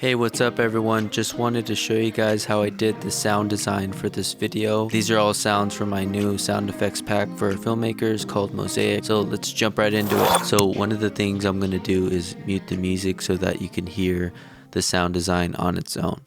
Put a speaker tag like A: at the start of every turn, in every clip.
A: Hey, what's up everyone? Just wanted to show you guys how I did the sound design for this video. These are all sounds from my new sound effects pack for filmmakers called Mosaic. So let's jump right into it. So one of the things I'm going to do is mute the music so that you can hear the sound design on its own.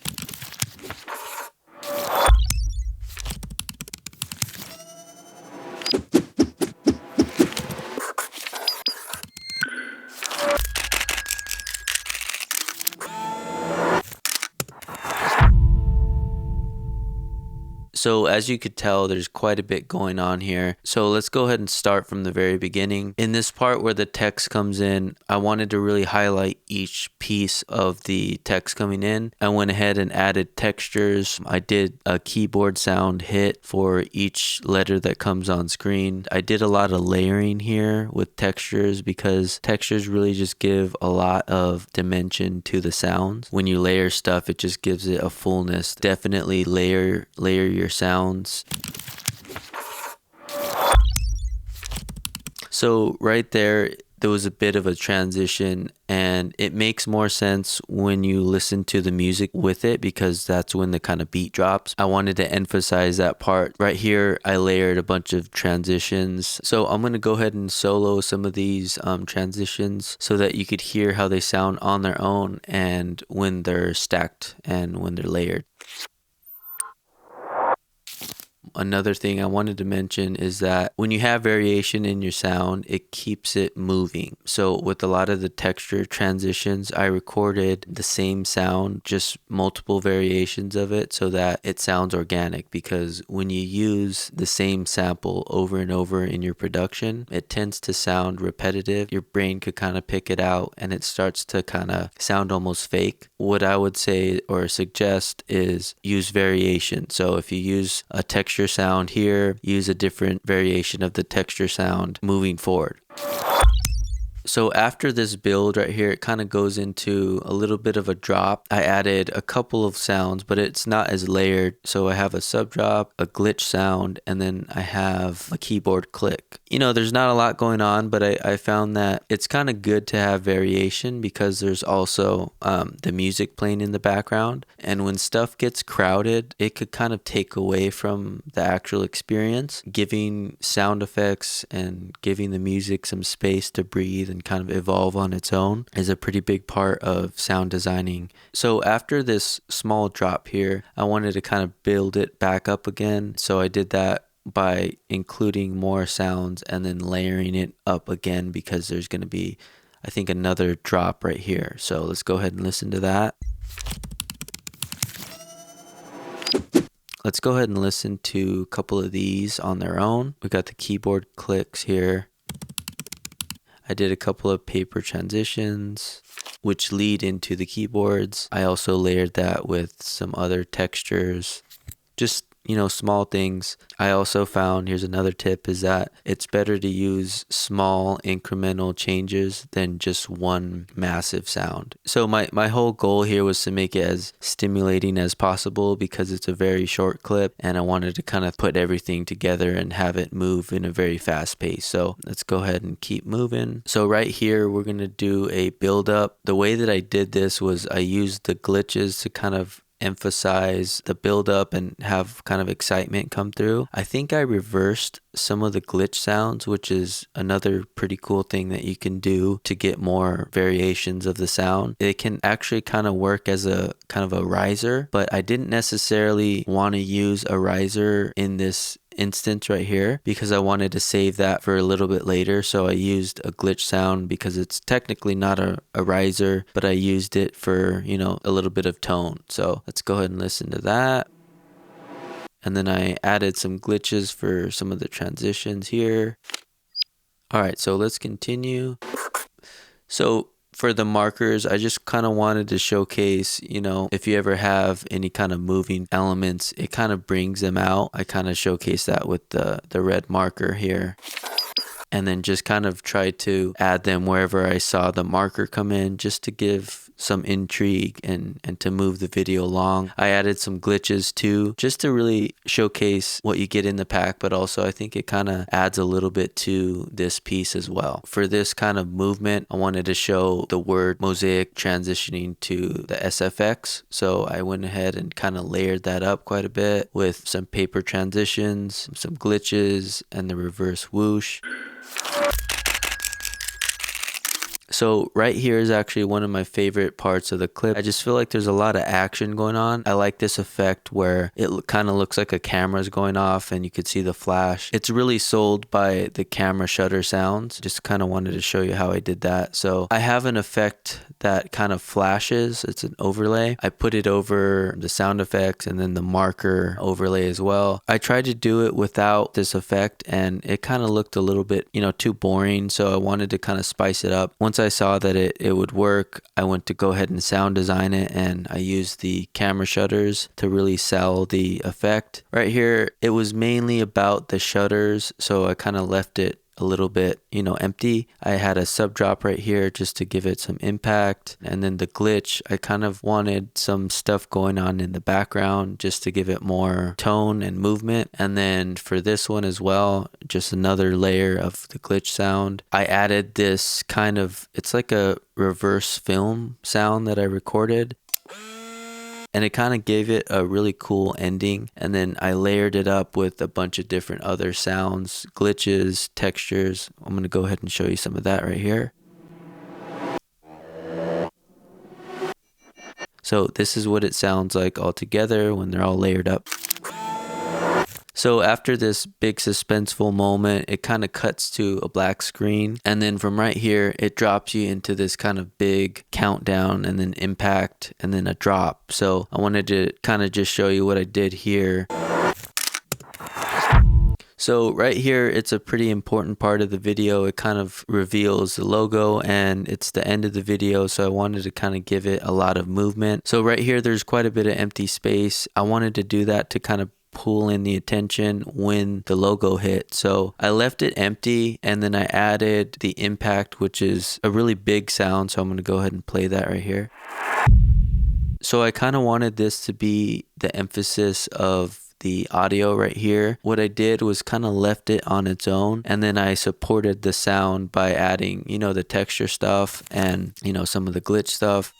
A: So as you could tell, there's quite a bit going on here. So let's go ahead and start from the very beginning. In this part where the text comes in, I wanted to really highlight each piece of the text coming in. I went ahead and added textures. I did a keyboard sound hit for each letter that comes on screen. I did a lot of layering here with textures because textures really just give a lot of dimension to the sounds. When you layer stuff, it just gives it a fullness. Definitely layer your sounds. So right there was a bit of a transition, and it makes more sense when you listen to the music with it because that's when the kind of beat drops. I wanted to emphasize that part. Right here, I layered a bunch of transitions. So I'm going to go ahead and solo some of these transitions so that you could hear how they sound on their own and when they're stacked and when they're layered. Another thing I wanted to mention is that when you have variation in your sound, it keeps it moving. So with a lot of the texture transitions, I recorded the same sound, just multiple variations of it so that it sounds organic, because when you use the same sample over and over in your production, it tends to sound repetitive. Your brain could kind of pick it out and it starts to kind of sound almost fake. What I would say or suggest is use variation. So if you use a texture sound here, use a different variation of the texture sound moving forward. So after this build right here, it kind of goes into a little bit of a drop. I added a couple of sounds, but it's not as layered. So I have a sub drop, a glitch sound, and then I have a keyboard click. You know, there's not a lot going on, but I found that it's kind of good to have variation because there's also the music playing in the background. And when stuff gets crowded, it could kind of take away from the actual experience. Giving sound effects and giving the music some space to breathe and kind of evolve on its own is a pretty big part of sound designing. So after this small drop here, I wanted to kind of build it back up again. So I did that by including more sounds and then layering it up again because there's going to be, I think, another drop right here. So let's go ahead and listen to that. Let's go ahead and listen to a couple of these on their own. We got the keyboard clicks here. I did a couple of paper transitions, which lead into the keyboards. I also layered that with some other textures, just, you know, small things. I also found, here's another tip, is that it's better to use small incremental changes than just one massive sound. So my whole goal here was to make it as stimulating as possible because it's a very short clip and I wanted to kind of put everything together and have it move in a very fast pace. So let's go ahead and keep moving. So right here, we're going to do a build up. The way that I did this was I used the glitches to kind of emphasize the build up and have kind of excitement come through. I think I reversed some of the glitch sounds, which is another pretty cool thing that you can do to get more variations of the sound. It can actually kind of work as a kind of a riser, but I didn't necessarily want to use a riser in this instance right here because I wanted to save that for a little bit later. So I used a glitch sound because it's technically not a riser, but I used it for, you know, a little bit of tone. So let's go ahead and listen to that. And then I added some glitches for some of the transitions here. All right, so let's continue. So for the markers, I just kind of wanted to showcase, you know, if you ever have any kind of moving elements, it kind of brings them out. I kind of showcase that with the red marker here. And then just kind of try to add them wherever I saw the marker come in, just to give some intrigue and to move the video along. I added some glitches too, just to really showcase what you get in the pack, but also I think it kind of adds a little bit to this piece as well. For this kind of movement, I wanted to show the word mosaic transitioning to the SFX, so I went ahead and kind of layered that up quite a bit with some paper transitions, some glitches, and the reverse whoosh. So right here is actually one of my favorite parts of the clip. I just feel like there's a lot of action going on. I like this effect where it kind of looks like a camera's going off and you could see the flash. It's really sold by the camera shutter sounds. Just kind of wanted to show you how I did that. So I have an effect that kind of flashes. It's an overlay. I put it over the sound effects and then the marker overlay as well. I tried to do it without this effect and it kind of looked a little bit, too boring. So I wanted to kind of spice it up. Once I saw that it would work, I went to go ahead and sound design it, and I used the camera shutters to really sell the effect. Right here, it was mainly about the shutters, so I kind of left it a little bit, empty. I had a sub drop right here just to give it some impact. And then the glitch, I kind of wanted some stuff going on in the background just to give it more tone and movement. And then for this one as well, just another layer of the glitch sound. I added this kind of, it's like a reverse film sound that I recorded. And it kind of gave it a really cool ending. And then I layered it up with a bunch of different other sounds, glitches, textures. I'm going to go ahead and show you some of that right here. So this is what it sounds like all together when they're all layered up. So after this big suspenseful moment, it kind of cuts to a black screen. And then from right here, it drops you into this kind of big countdown and then impact and then a drop. So I wanted to kind of just show you what I did here. So right here, it's a pretty important part of the video. It kind of reveals the logo and it's the end of the video. So I wanted to kind of give it a lot of movement. So right here, there's quite a bit of empty space. I wanted to do that to kind of pull in the attention when the logo hit. So I left it empty and then I added the impact, which is a really big sound. So I'm going to go ahead and play that right here. So I kind of wanted this to be the emphasis of the audio right here. What I did was kind of left it on its own, and then I supported the sound by adding, the texture stuff and, some of the glitch stuff.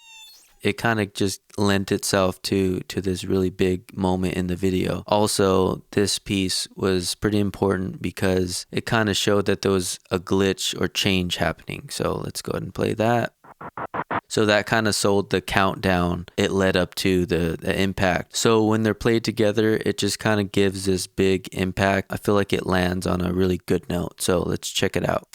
A: It kind of just lent itself to this really big moment in the video. Also, this piece was pretty important because it kind of showed that there was a glitch or change happening. So let's go ahead and play that. So that kind of sold the countdown. It led up to the impact. So when they're played together, it just kind of gives this big impact. I feel like it lands on a really good note. So let's check it out.